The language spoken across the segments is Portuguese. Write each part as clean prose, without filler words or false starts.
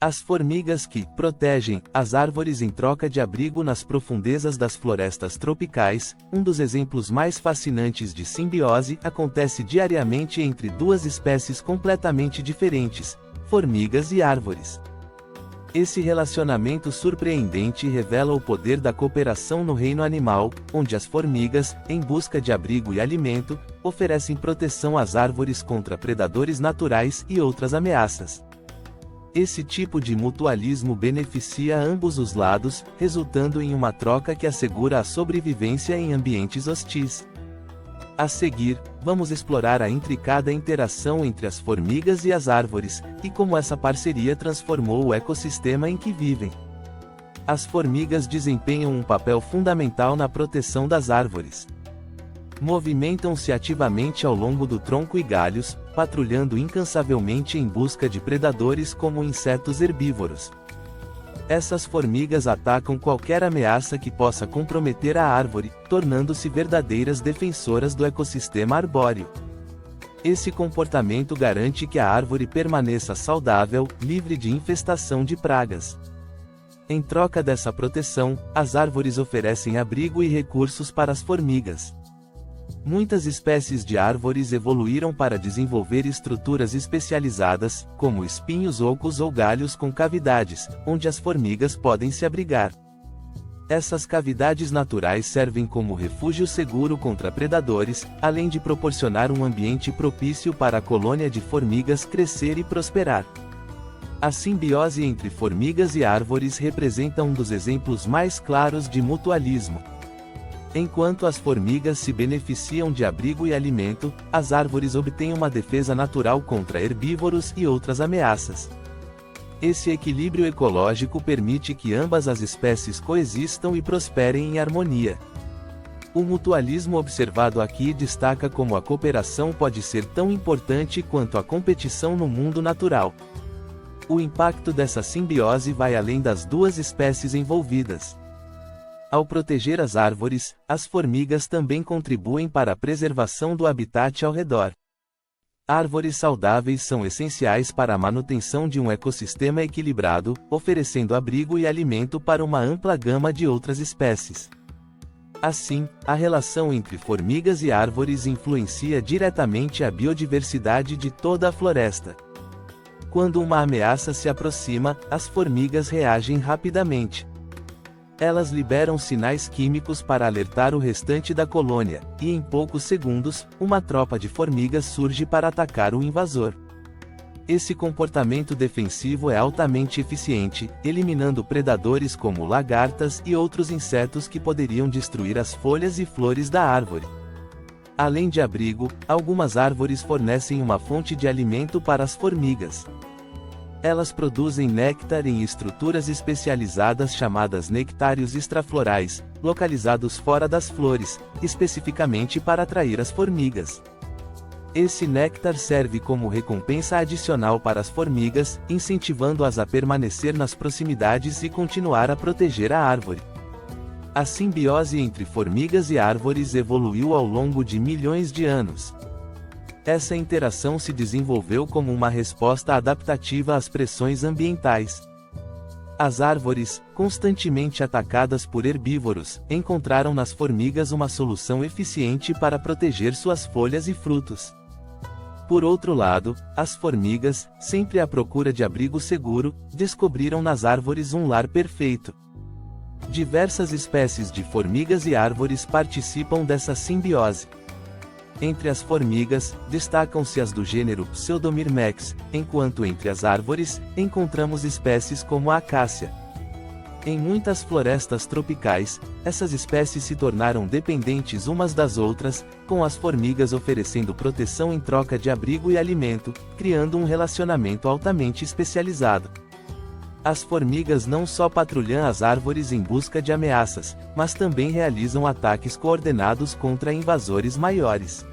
As formigas que protegem as árvores em troca de abrigo nas profundezas das florestas tropicais, um dos exemplos mais fascinantes de simbiose, acontece diariamente entre duas espécies completamente diferentes, formigas e árvores. Esse relacionamento surpreendente revela o poder da cooperação no reino animal, onde as formigas, em busca de abrigo e alimento, oferecem proteção às árvores contra predadores naturais e outras ameaças. Esse tipo de mutualismo beneficia ambos os lados, resultando em uma troca que assegura a sobrevivência em ambientes hostis. A seguir, vamos explorar a intricada interação entre as formigas e as árvores, e como essa parceria transformou o ecossistema em que vivem. As formigas desempenham um papel fundamental na proteção das árvores. Movimentam-se ativamente ao longo do tronco e galhos, patrulhando incansavelmente em busca de predadores como insetos herbívoros. Essas formigas atacam qualquer ameaça que possa comprometer a árvore, tornando-se verdadeiras defensoras do ecossistema arbóreo. Esse comportamento garante que a árvore permaneça saudável, livre de infestação de pragas. Em troca dessa proteção, as árvores oferecem abrigo e recursos para as formigas. Muitas espécies de árvores evoluíram para desenvolver estruturas especializadas, como espinhos ocos ou galhos com cavidades, onde as formigas podem se abrigar. Essas cavidades naturais servem como refúgio seguro contra predadores, além de proporcionar um ambiente propício para a colônia de formigas crescer e prosperar. A simbiose entre formigas e árvores representa um dos exemplos mais claros de mutualismo. Enquanto as formigas se beneficiam de abrigo e alimento, as árvores obtêm uma defesa natural contra herbívoros e outras ameaças. Esse equilíbrio ecológico permite que ambas as espécies coexistam e prosperem em harmonia. O mutualismo observado aqui destaca como a cooperação pode ser tão importante quanto a competição no mundo natural. O impacto dessa simbiose vai além das duas espécies envolvidas. Ao proteger as árvores, as formigas também contribuem para a preservação do habitat ao redor. Árvores saudáveis são essenciais para a manutenção de um ecossistema equilibrado, oferecendo abrigo e alimento para uma ampla gama de outras espécies. Assim, a relação entre formigas e árvores influencia diretamente a biodiversidade de toda a floresta. Quando uma ameaça se aproxima, as formigas reagem rapidamente. Elas liberam sinais químicos para alertar o restante da colônia, e em poucos segundos, uma tropa de formigas surge para atacar o invasor. Esse comportamento defensivo é altamente eficiente, eliminando predadores como lagartas e outros insetos que poderiam destruir as folhas e flores da árvore. Além de abrigo, algumas árvores fornecem uma fonte de alimento para as formigas. Elas produzem néctar em estruturas especializadas chamadas nectários extraflorais, localizados fora das flores, especificamente para atrair as formigas. Esse néctar serve como recompensa adicional para as formigas, incentivando-as a permanecer nas proximidades e continuar a proteger a árvore. A simbiose entre formigas e árvores evoluiu ao longo de milhões de anos. Essa interação se desenvolveu como uma resposta adaptativa às pressões ambientais. As árvores, constantemente atacadas por herbívoros, encontraram nas formigas uma solução eficiente para proteger suas folhas e frutos. Por outro lado, as formigas, sempre à procura de abrigo seguro, descobriram nas árvores um lar perfeito. Diversas espécies de formigas e árvores participam dessa simbiose. Entre as formigas, destacam-se as do gênero Pseudomyrmex, enquanto entre as árvores, encontramos espécies como a acácia. Em muitas florestas tropicais, essas espécies se tornaram dependentes umas das outras, com as formigas oferecendo proteção em troca de abrigo e alimento, criando um relacionamento altamente especializado. As formigas não só patrulham as árvores em busca de ameaças, mas também realizam ataques coordenados contra invasores maiores.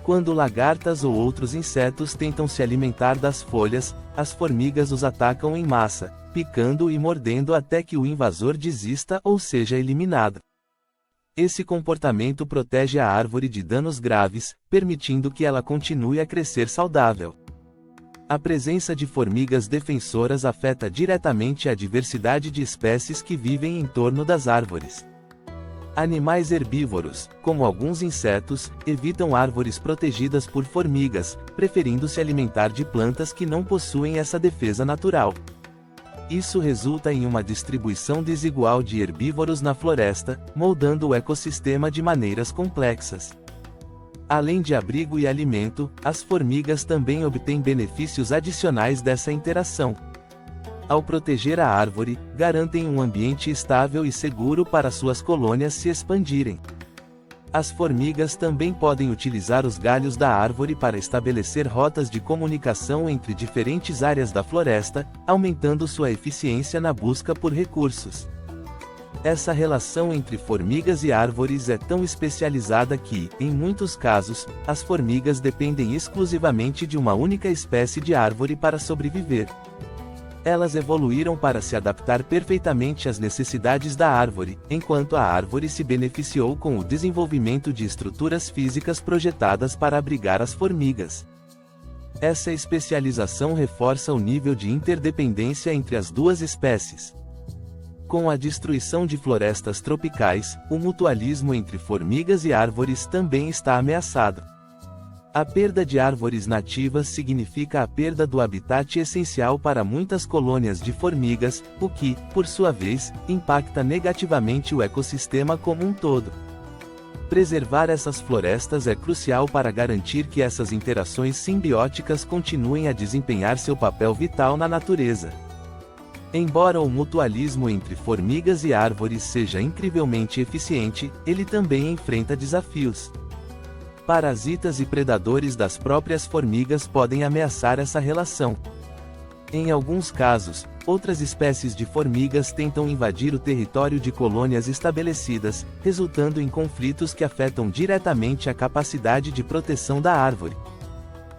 Quando lagartas ou outros insetos tentam se alimentar das folhas, as formigas os atacam em massa, picando e mordendo até que o invasor desista ou seja eliminado. Esse comportamento protege a árvore de danos graves, permitindo que ela continue a crescer saudável. A presença de formigas defensoras afeta diretamente a diversidade de espécies que vivem em torno das árvores. Animais herbívoros, como alguns insetos, evitam árvores protegidas por formigas, preferindo se alimentar de plantas que não possuem essa defesa natural. Isso resulta em uma distribuição desigual de herbívoros na floresta, moldando o ecossistema de maneiras complexas. Além de abrigo e alimento, as formigas também obtêm benefícios adicionais dessa interação. Ao proteger a árvore, garantem um ambiente estável e seguro para suas colônias se expandirem. As formigas também podem utilizar os galhos da árvore para estabelecer rotas de comunicação entre diferentes áreas da floresta, aumentando sua eficiência na busca por recursos. Essa relação entre formigas e árvores é tão especializada que, em muitos casos, as formigas dependem exclusivamente de uma única espécie de árvore para sobreviver. Elas evoluíram para se adaptar perfeitamente às necessidades da árvore, enquanto a árvore se beneficiou com o desenvolvimento de estruturas físicas projetadas para abrigar as formigas. Essa especialização reforça o nível de interdependência entre as duas espécies. Com a destruição de florestas tropicais, o mutualismo entre formigas e árvores também está ameaçado. A perda de árvores nativas significa a perda do habitat essencial para muitas colônias de formigas, o que, por sua vez, impacta negativamente o ecossistema como um todo. Preservar essas florestas é crucial para garantir que essas interações simbióticas continuem a desempenhar seu papel vital na natureza. Embora o mutualismo entre formigas e árvores seja incrivelmente eficiente, ele também enfrenta desafios. Parasitas e predadores das próprias formigas podem ameaçar essa relação. Em alguns casos, outras espécies de formigas tentam invadir o território de colônias estabelecidas, resultando em conflitos que afetam diretamente a capacidade de proteção da árvore.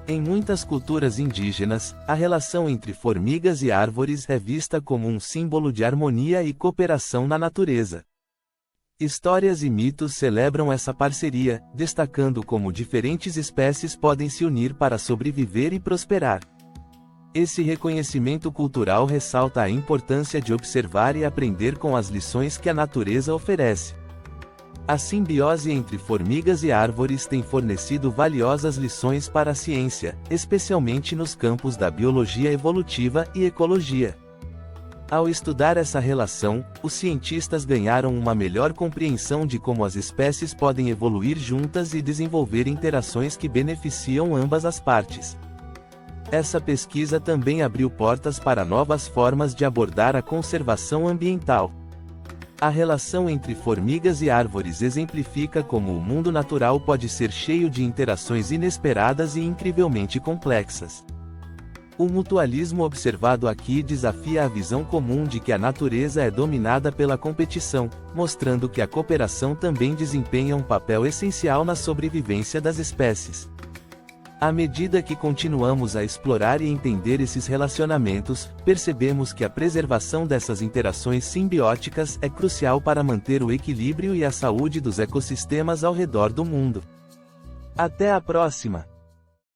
Em muitas culturas indígenas, a relação entre formigas e árvores é vista como um símbolo de harmonia e cooperação na natureza. Histórias e mitos celebram essa parceria, destacando como diferentes espécies podem se unir para sobreviver e prosperar. Esse reconhecimento cultural ressalta a importância de observar e aprender com as lições que a natureza oferece. A simbiose entre formigas e árvores tem fornecido valiosas lições para a ciência, especialmente nos campos da biologia evolutiva e ecologia. Ao estudar essa relação, os cientistas ganharam uma melhor compreensão de como as espécies podem evoluir juntas e desenvolver interações que beneficiam ambas as partes. Essa pesquisa também abriu portas para novas formas de abordar a conservação ambiental. A relação entre formigas e árvores exemplifica como o mundo natural pode ser cheio de interações inesperadas e incrivelmente complexas. O mutualismo observado aqui desafia a visão comum de que a natureza é dominada pela competição, mostrando que a cooperação também desempenha um papel essencial na sobrevivência das espécies. À medida que continuamos a explorar e entender esses relacionamentos, percebemos que a preservação dessas interações simbióticas é crucial para manter o equilíbrio e a saúde dos ecossistemas ao redor do mundo. Até a próxima!